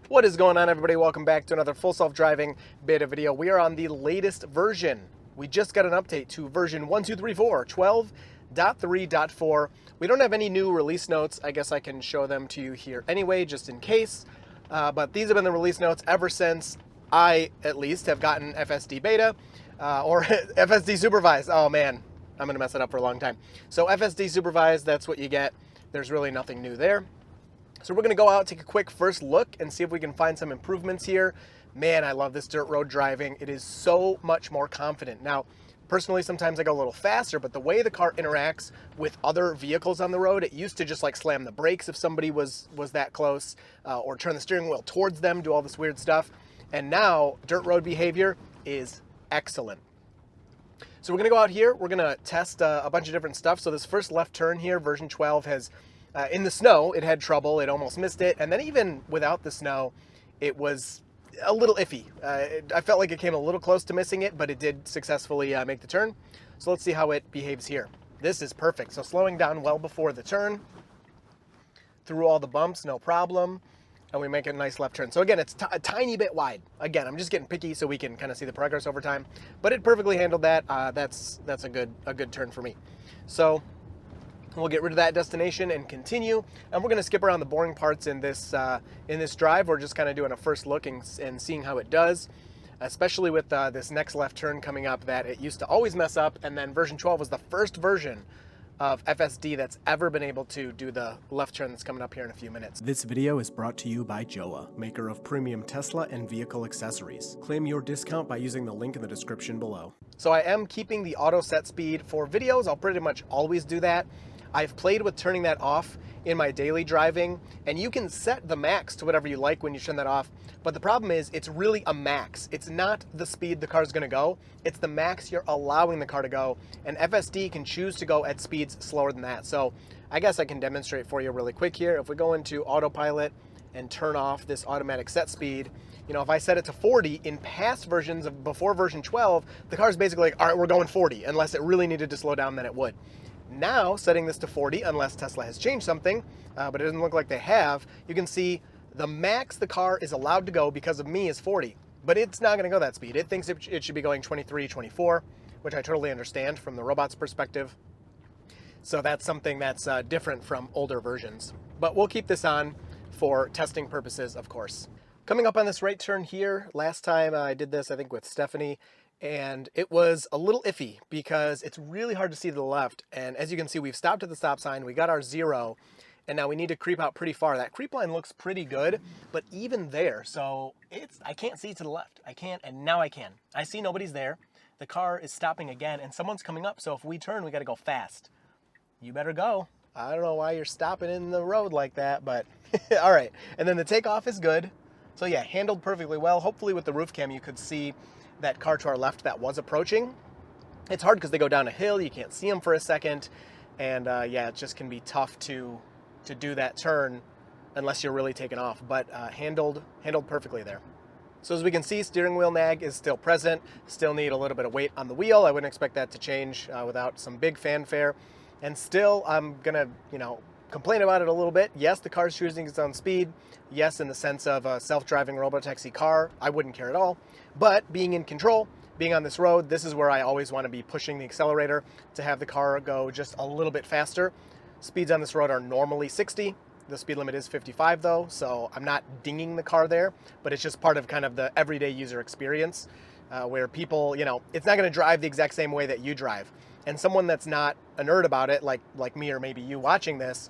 What is going on, everybody? Welcome back to another full self-driving beta video. We are on the latest version. We just got an update to version 1.2.3.4, 12.3.4. We don't have any new release notes. I guess I can show them to you here anyway, just in case. But these have been the release notes ever since I, at least, have gotten FSD beta or FSD supervised. Oh man, I'm gonna mess it up for a long time. So FSD supervised, that's what you get. There's really nothing new there. So we're gonna go out, take a quick first look and see if we can find some improvements here. Man, I love this dirt road driving. It is so much more confident. Now, personally, sometimes I go a little faster, but the way the car interacts with other vehicles on the road, it used to just like slam the brakes if somebody was that close, or turn the steering wheel towards them, do all this weird stuff. And now, dirt road behavior is excellent. So we're gonna go out here, we're gonna test a bunch of different stuff. So this first left turn here, version 12 has, in the snow, it had trouble, it almost missed it. And then even without the snow, it was a little iffy. I felt like it came a little close to missing it, but it did successfully make the turn. So let's see how it behaves here. This is perfect. So slowing down well before the turn, through all the bumps, no problem. And we make a nice left turn. So again, it's a tiny bit wide. Again, I'm just getting picky so we can kind of see the progress over time. But it perfectly handled that. That's a good turn for me. So we'll get rid of that destination and continue. And we're going to skip around the boring parts in this drive. We're just kind of doing a first look and seeing how it does, especially with this next left turn coming up that it used to always mess up. And then version 12 was the first version of FSD that's ever been able to do the left turn that's coming up here in a few minutes. This video is brought to you by Joa, maker of premium Tesla and vehicle accessories. Claim your discount by using the link in the description below. So I am keeping the auto set speed for videos. I'll pretty much always do that. I've played with turning that off in my daily driving, and you can set the max to whatever you like when you turn that off. But the problem is it's really a max. It's not the speed the car's gonna go, it's the max you're allowing the car to go. And FSD can choose to go at speeds slower than that. So I guess I can demonstrate for you really quick here. If we go into autopilot and turn off this automatic set speed, you know, if I set it to 40 in past versions of before version 12, the car's basically like, all right, we're going 40. Unless it really needed to slow down, then it would. Now, setting this to 40, unless Tesla has changed something, but it doesn't look like they have, you can see the max the car is allowed to go because of me is 40, but it's not gonna go that speed. It thinks it should be going 23, 24, which I totally understand from the robot's perspective. So that's something that's different from older versions. But we'll keep this on for testing purposes, of course. Coming up on this right turn here, last time I did this, I think with Stephanie, and it was a little iffy because it's really hard to see to the left. And as you can see, we've stopped at the stop sign, we got our 0, and now we need to creep out pretty far. That creep line looks pretty good, but even there, so I can't see to the left. I can't, and now I can. I see nobody's there. The car is stopping again, and someone's coming up, so if we turn, we gotta go fast. You better go. I don't know why you're stopping in the road like that, but all right. And then the takeoff is good. So yeah, handled perfectly well. Hopefully with the roof cam, you could see that car to our left that was approaching. It's hard because they go down a hill, you can't see them for a second, and yeah, it just can be tough to do that turn unless you're really taking off, but handled perfectly there. So as we can see, steering wheel nag is still present, still need a little bit of weight on the wheel. I wouldn't expect that to change without some big fanfare, and still I'm gonna, complain about it a little bit. Yes, the car's choosing its own speed. Yes, in the sense of a self-driving robotaxi car, I wouldn't care at all. But being in control, being on this road, this is where I always want to be pushing the accelerator to have the car go just a little bit faster. Speeds on this road are normally 60. The speed limit is 55 though, so I'm not dinging the car there, but it's just part of kind of the everyday user experience where people, it's not going to drive the exact same way that you drive. And someone that's not a nerd about it, like me or maybe you watching this,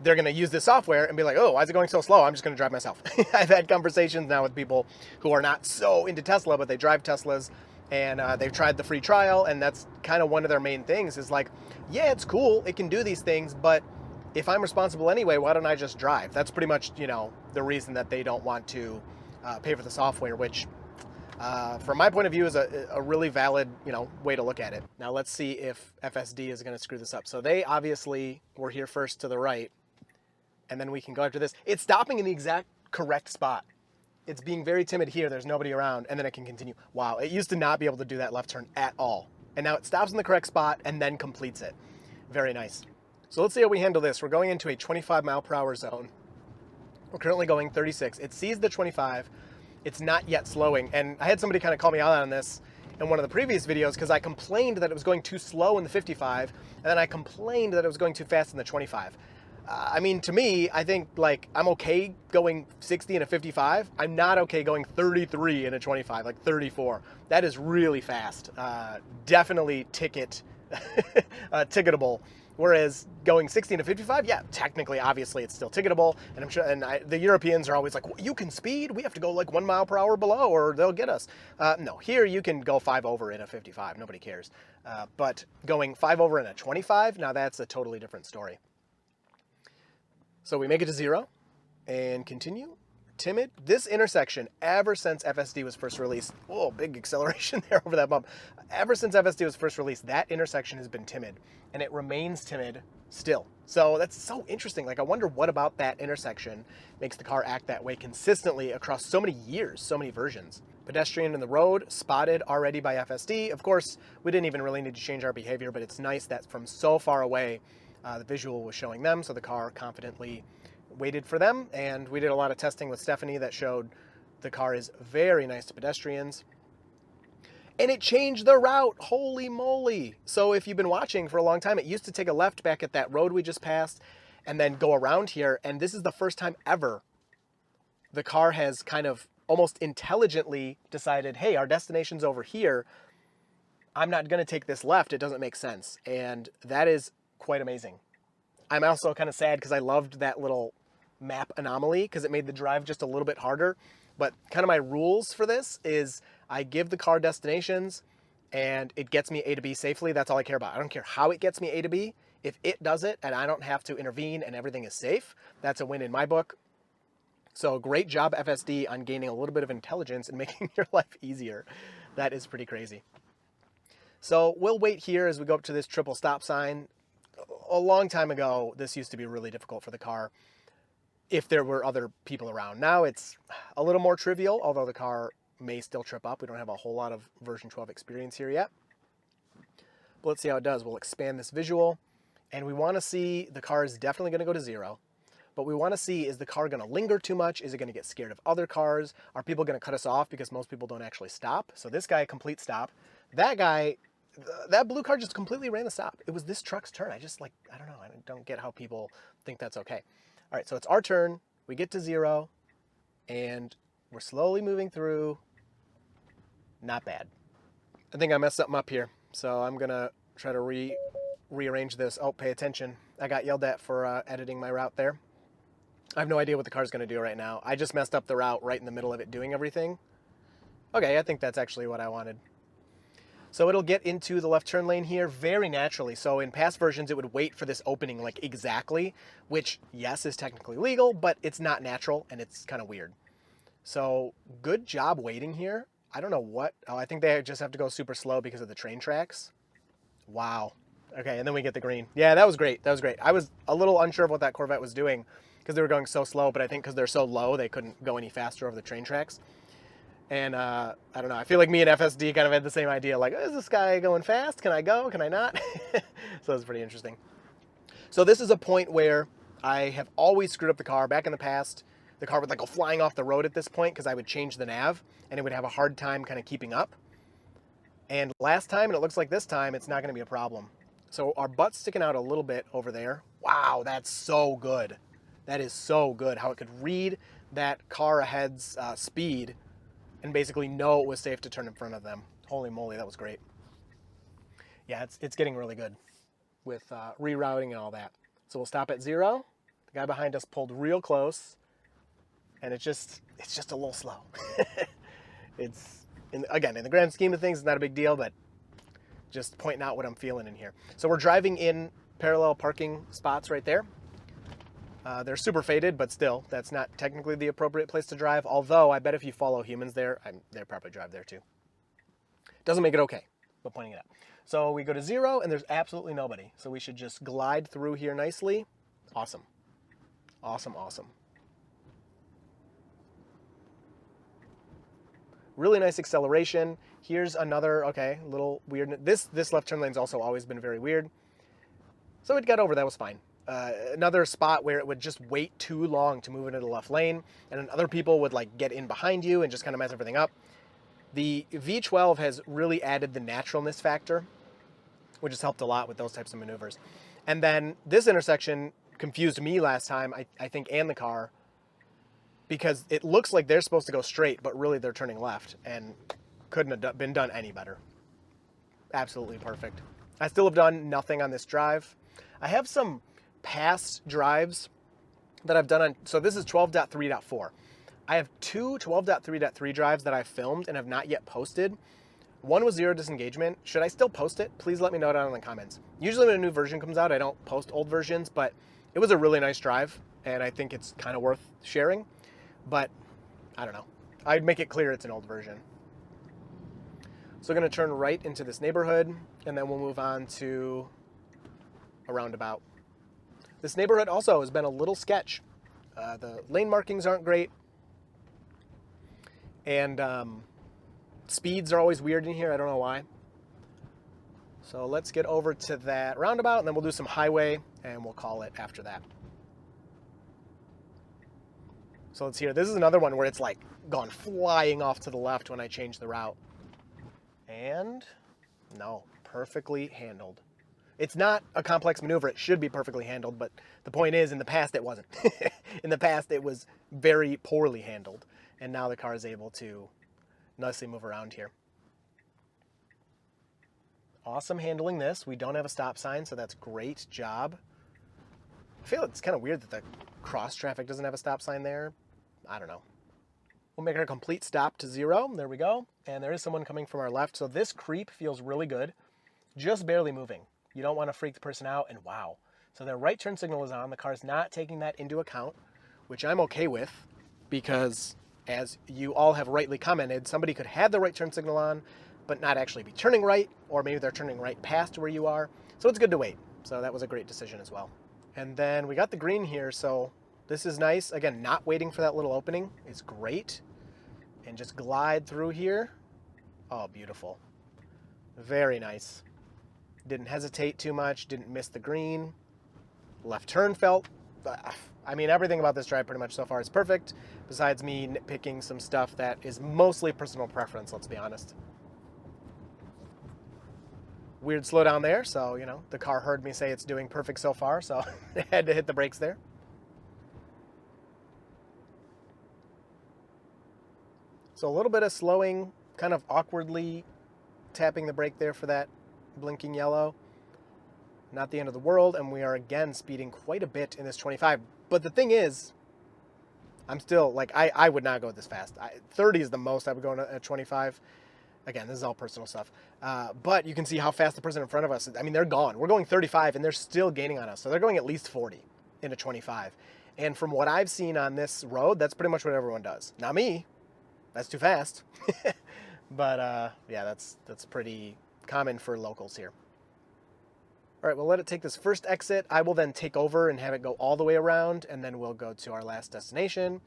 they're going to use this software and be like, oh, why is it going so slow? I'm just going to drive myself. I've had conversations now with people who are not so into Tesla, but they drive Teslas, and they've tried the free trial, and that's kind of one of their main things is like, yeah, it's cool, it can do these things, but if I'm responsible anyway, why don't I just drive? That's pretty much, the reason that they don't want to pay for the software, which from my point of view is a really valid, way to look at it. Now let's see if FSD is going to screw this up. So they obviously were here first to the right, and then we can go after this. It's stopping in the exact correct spot. It's being very timid here. There's nobody around, and then it can continue. Wow, it used to not be able to do that left turn at all. And now it stops in the correct spot and then completes it. Very nice. So let's see how we handle this. We're going into a 25 mile per hour zone. We're currently going 36. It sees the 25. It's not yet slowing. And I had somebody kind of call me out on this in one of the previous videos because I complained that it was going too slow in the 55, and then I complained that it was going too fast in the 25. I mean, to me, I think like I'm okay going 60 in a 55. I'm not okay going 33 in a 25, like 34. That is really fast. Definitely ticketable. Whereas going 60 to 55, yeah, technically, obviously, it's still ticketable. And I'm sure, the Europeans are always like, you can speed. We have to go like 1 mile per hour below, or they'll get us. No, here you can go 5 over in a 55. Nobody cares. But going 5 over in a 25, now that's a totally different story. So we make it to 0 and continue. Timid. This intersection, ever since FSD was first released, oh, big acceleration there over that bump. Ever since FSD was first released, that intersection has been timid, and it remains timid still. So that's so interesting. Like, I wonder what about that intersection makes the car act that way consistently across so many years, so many versions. Pedestrian in the road, spotted already by FSD. Of course, we didn't even really need to change our behavior, but it's nice that from so far away, the visual was showing them, so the car confidently waited for them. And we did a lot of testing with Stephanie that showed the car is very nice to pedestrians. And it changed the route. Holy moly. So if you've been watching for a long time, it used to take a left back at that road we just passed and then go around here. And this is the first time ever the car has kind of almost intelligently decided, hey, our destination's over here. I'm not going to take this left. It doesn't make sense. And that is quite amazing. I'm also kind of sad because I loved that little map anomaly because it made the drive just a little bit harder. But kind of my rules for this is I give the car destinations and it gets me A to B safely. That's all I care about. I don't care how it gets me A to B. If it does it and I don't have to intervene and everything is safe, that's a win in my book. So great job, FSD, on gaining a little bit of intelligence and making your life easier. That is pretty crazy. So we'll wait here as we go up to this triple stop sign. A long time ago, this used to be really difficult for the car if there were other people around. Now it's a little more trivial, although the car may still trip up. We don't have a whole lot of version 12 experience here yet. But let's see how it does. We'll expand this visual, and we want to see the car is definitely going to go to 0. But we want to see, is the car going to linger too much? Is it going to get scared of other cars? Are people going to cut us off because most people don't actually stop? So this guy, complete stop. That guy, that blue car just completely ran the stop. It was this truck's turn. I don't know. I don't get how people think that's okay. All right, so it's our turn. We get to 0, and we're slowly moving through. Not bad. I think I messed something up here, so I'm going to try to rearrange this. Oh, pay attention. I got yelled at for editing my route there. I have no idea what the car's going to do right now. I just messed up the route right in the middle of it doing everything. Okay, I think that's actually what I wanted. So it'll get into the left turn lane here very naturally. So in past versions, it would wait for this opening like exactly, which, yes, is technically legal, but it's not natural and it's kind of weird. So good job waiting here. I don't know what. Oh, I think they just have to go super slow because of the train tracks. Wow. Okay, and then we get the green. Yeah, that was great. That was great. I was a little unsure of what that Corvette was doing because they were going so slow, but I think because they're so low, they couldn't go any faster over the train tracks. And I don't know, I feel like me and FSD kind of had the same idea, like, is this guy going fast? Can I go? Can I not? So it's pretty interesting. So this is a point where I have always screwed up the car. Back in the past, the car would like go flying off the road at this point because I would change the nav and it would have a hard time kind of keeping up. And last time, and it looks like this time, it's not going to be a problem. So our butt's sticking out a little bit over there. Wow, that's so good. That is so good, how it could read that car ahead's speed and basically know it was safe to turn in front of them. Holy moly, that was great. Yeah, it's getting really good with rerouting and all that. So we'll stop at 0. The guy behind us pulled real close, and it's just a little slow. Again, in the grand scheme of things, it's not a big deal, but just pointing out what I'm feeling in here. So we're driving in parallel parking spots right there. They're super faded, but still, that's not technically the appropriate place to drive. Although, I bet if you follow humans there, they'll probably drive there too. Doesn't make it okay, but pointing it out. So we go to 0, and there's absolutely nobody. So we should just glide through here nicely. Awesome. Awesome, awesome. Really nice acceleration. Here's another, okay, little weird. This left turn lane's also always been very weird. So it got over, that was fine. another spot where it would just wait too long to move into the left lane, and then other people would like get in behind you and just kind of mess everything up. The V12 has really added the naturalness factor, which has helped a lot with those types of maneuvers. And then this intersection confused me last time, I think, and the car, because it looks like they're supposed to go straight, but really they're turning left, and couldn't have been done any better. Absolutely perfect. I still have done nothing on this drive. I have some past drives that I've done on, so this is 12.3.4. I have two 12.3.3 drives that I filmed and have not yet posted. One was zero disengagement. Should I still post it? Please let me know down in the comments. Usually when a new version comes out, I don't post old versions, but it was a really nice drive, and I think it's kind of worth sharing. But I don't know. I'd make it clear it's an old version. So we're going to turn right into this neighborhood, and then we'll move on to a roundabout. This neighborhood also has been a little sketch. The lane markings aren't great, and speeds are always weird in here. I don't know why. So let's get over to that roundabout, and then we'll do some highway, and we'll call it after that. So let's hear. This is another one where it's like gone flying off to the left when I change the route. And no, perfectly handled. It's not a complex maneuver. It should be perfectly handled, but the point is, in the past, it wasn't. In the past, it was very poorly handled, and now the car is able to nicely move around here. Awesome handling this. We don't have a stop sign, so that's great job. I feel it's kind of weird that the cross traffic doesn't have a stop sign there. I don't know. We'll make our complete stop to 0. There we go. And there is someone coming from our left, so this creep feels really good. Just barely moving. You don't want to freak the person out, and wow. So their right turn signal is on. The car's not taking that into account, which I'm okay with, because as you all have rightly commented, somebody could have the right turn signal on, but not actually be turning right, or maybe they're turning right past where you are. So it's good to wait. So that was a great decision as well. And then we got the green here, so this is nice. Again, not waiting for that little opening is great. And just glide through here. Oh, beautiful. Very nice. Didn't hesitate too much, didn't miss the green. Left turn felt, I mean, everything about this drive pretty much so far is perfect, besides me nitpicking some stuff that is mostly personal preference, let's be honest. Weird slowdown there, so, you know, the car heard me say it's doing perfect so far, so I had to hit the brakes there. So a little bit of slowing, kind of awkwardly tapping the brake there for that blinking yellow. Not the end of the world, and we are again speeding quite a bit in this 25. But the thing is, I'm still, like, I would not go this fast. 30 is the most I would go at 25. Again, this is all personal stuff. But you can see how fast the person in front of us, I mean, they're gone. We're going 35, and they're still gaining on us. So they're going at least 40 in a 25. And from what I've seen on this road, that's pretty much what everyone does. Not me. That's too fast. But, yeah, that's pretty common for locals here. All right, we'll let it take this first exit. I will then take over and have it go all the way around, and then we'll go to our last destination.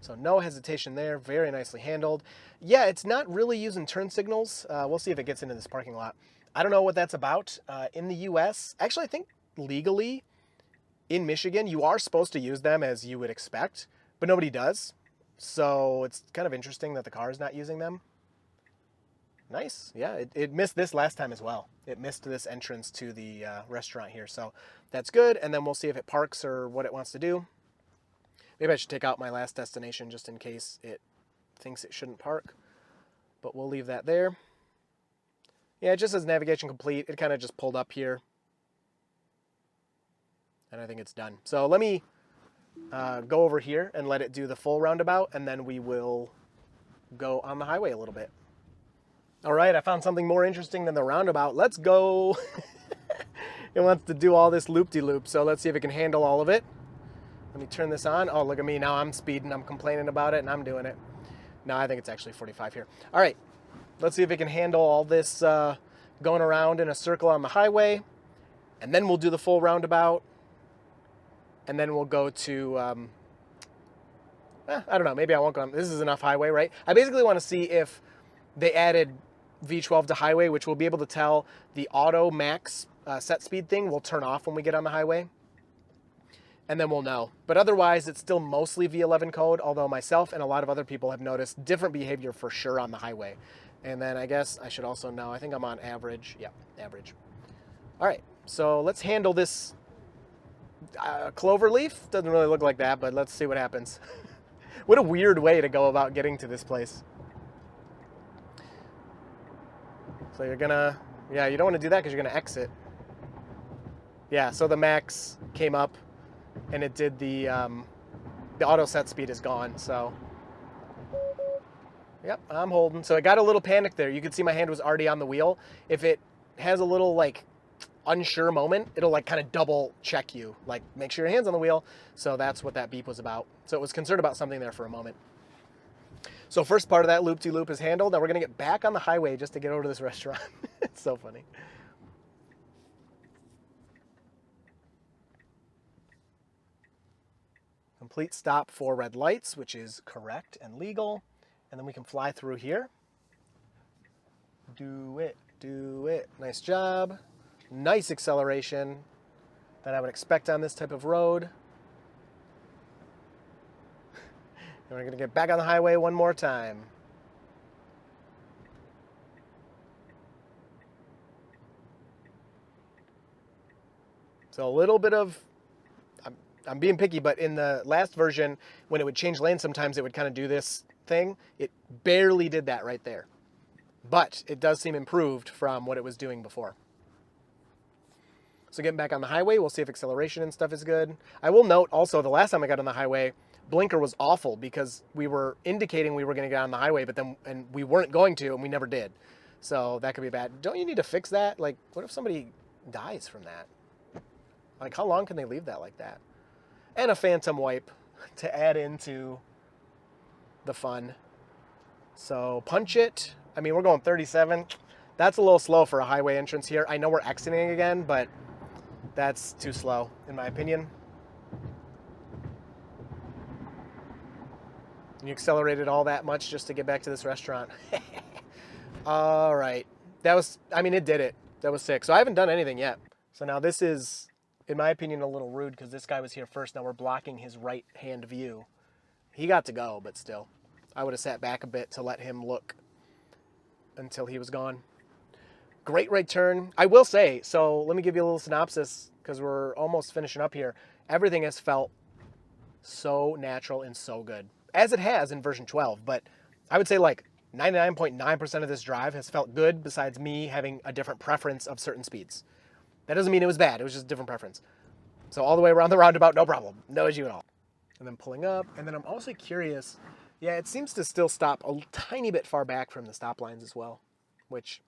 So no hesitation there, very nicely handled. Yeah, it's not really using turn signals. We'll see if it gets into this parking lot. I don't know what that's about. In the US, actually I think legally in Michigan, you are supposed to use them as you would expect, but nobody does. So it's kind of interesting that the car is not using them. Nice. Yeah, it missed this last time as well. It missed this entrance to the restaurant here. So that's good. And then we'll see if it parks or what it wants to do. Maybe I should take out my last destination just in case it thinks it shouldn't park. But we'll leave that there. Yeah, it just says navigation complete. It kind of just pulled up here. And I think it's done. So let me go over here and let it do the full roundabout. And then we will go on the highway a little bit. All right, I found something more interesting than the roundabout. Let's go. It wants to do all this loop-de-loop, so let's see if it can handle all of it. Let me turn this on. Oh, look at me. Now I'm speeding. I'm complaining about it, and I'm doing it. No, I think it's actually 45 here. All right, let's see if it can handle all this going around in a circle on the highway, and then we'll do the full roundabout, and then we'll go to, I don't know. Maybe I won't go on. This is enough highway, right? I basically want to see if they added V12 to highway, which we'll be able to tell the auto max set speed thing will turn off when we get on the highway. and then we'll know. But otherwise, it's still mostly V11 code, although myself and a lot of other people have noticed different behavior for sure on the highway. And then I guess I should also know, I think I'm on average. Yeah, average. All right, so let's handle this clover leaf. Doesn't really look like that, but let's see what happens. What a weird way to go about getting to this place. So you're gonna, yeah, you don't want to do that because you're gonna exit. Yeah, so the max came up and it did the auto set speed is gone, so. Yep, I'm holding. So I got a little panicked there. You could see my hand was already on the wheel. If it has a little like unsure moment, it'll like kind of double check you, like make sure your hand's on the wheel. So that's what that beep was about. So it was concerned about something there for a moment. So first part of that loop-de-loop is handled. Now we're gonna get back on the highway just to get over to this restaurant. It's so funny. Complete stop for red lights, which is correct and legal. And then we can fly through here. Do it, do it. Nice job. Nice acceleration that I would expect on this type of road. And we're gonna get back on the highway one more time. So a little bit of, I'm being picky, but in the last version, when it would change lanes, sometimes it would kind of do this thing. It barely did that right there. But it does seem improved from what it was doing before. So getting back on the highway, we'll see if acceleration and stuff is good. I will note also the last time I got on the highway, blinker was awful because we were indicating we were going to get on the highway, but then and we weren't going to, and we never did. So that could be bad. Don't you need to fix that? Like, what if somebody dies from that? Like, how long can they leave that like that? And a phantom wipe to add into the fun. So punch it. I mean, we're going 37. That's a little slow for a highway entrance here. I know we're exiting again, but that's too slow, in my opinion. You accelerated all that much just to get back to this restaurant. All right. That was, I mean, it did it. That was sick. So I haven't done anything yet. So now this is, in my opinion, a little rude because this guy was here first. Now we're blocking his right-hand view. He got to go, but still. I would have sat back a bit to let him look until he was gone. Great right turn. I will say, so let me give you a little synopsis because we're almost finishing up here. Everything has felt so natural and so good, as it has in version 12. But I would say like 99.9% of this drive has felt good besides me having a different preference of certain speeds. That doesn't mean it was bad. It was just a different preference. So all the way around the roundabout, no problem. No issue at all. And then pulling up. And then I'm also curious. Yeah, it seems to still stop a tiny bit far back from the stop lines as well, which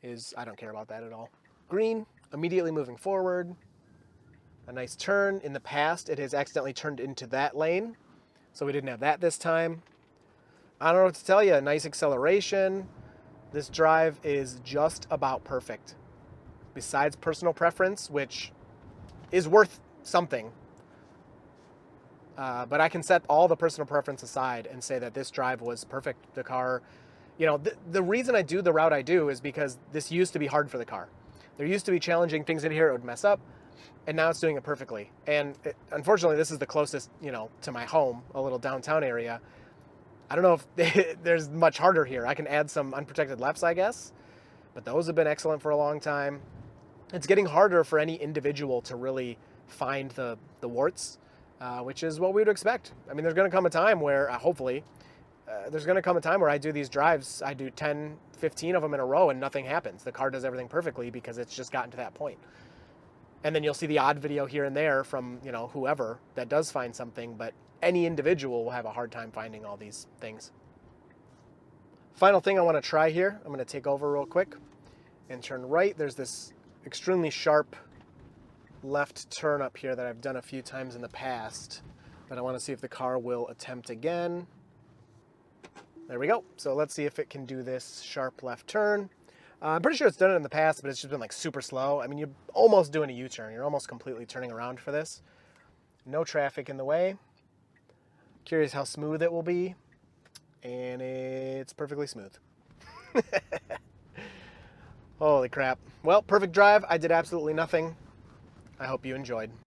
is, I don't care about that at all. Green, immediately moving forward. A nice turn. In the past, it has accidentally turned into that lane, so we didn't have that this time. I don't know what to tell you. Nice acceleration. This drive is just about perfect. Besides personal preference, which is worth something. But I can set all the personal preference aside and say that this drive was perfect. The car, you know, the reason I do the route I do is because this used to be hard for the car. There used to be challenging things in here it would mess up, and now it's doing it perfectly. And unfortunately, this is the closest, you know, to my home, a little downtown area. I don't know if there's much harder here. I can add some unprotected lefts, I guess, but those have been excellent for a long time. It's getting harder for any individual to really find the warts, which is what we would expect. I mean, there's going to come a time where, hopefully, there's going to come a time where I do these drives, I do 10, 15 of them in a row and nothing happens. The car does everything perfectly because it's just gotten to that point. And then you'll see the odd video here and there from, you know, whoever that does find something, but any individual will have a hard time finding all these things. Final thing I want to try here, I'm going to take over real quick and turn right. There's this extremely sharp left turn up here that I've done a few times in the past, but I want to see if the car will attempt again. There we go. So let's see if it can do this sharp left turn. I'm pretty sure it's done it in the past, but it's just been like super slow. I mean, you're almost doing a U-turn. You're almost completely turning around for this. No traffic in the way. Curious how smooth it will be. And it's perfectly smooth. Holy crap. Well, perfect drive. I did absolutely nothing. I hope you enjoyed.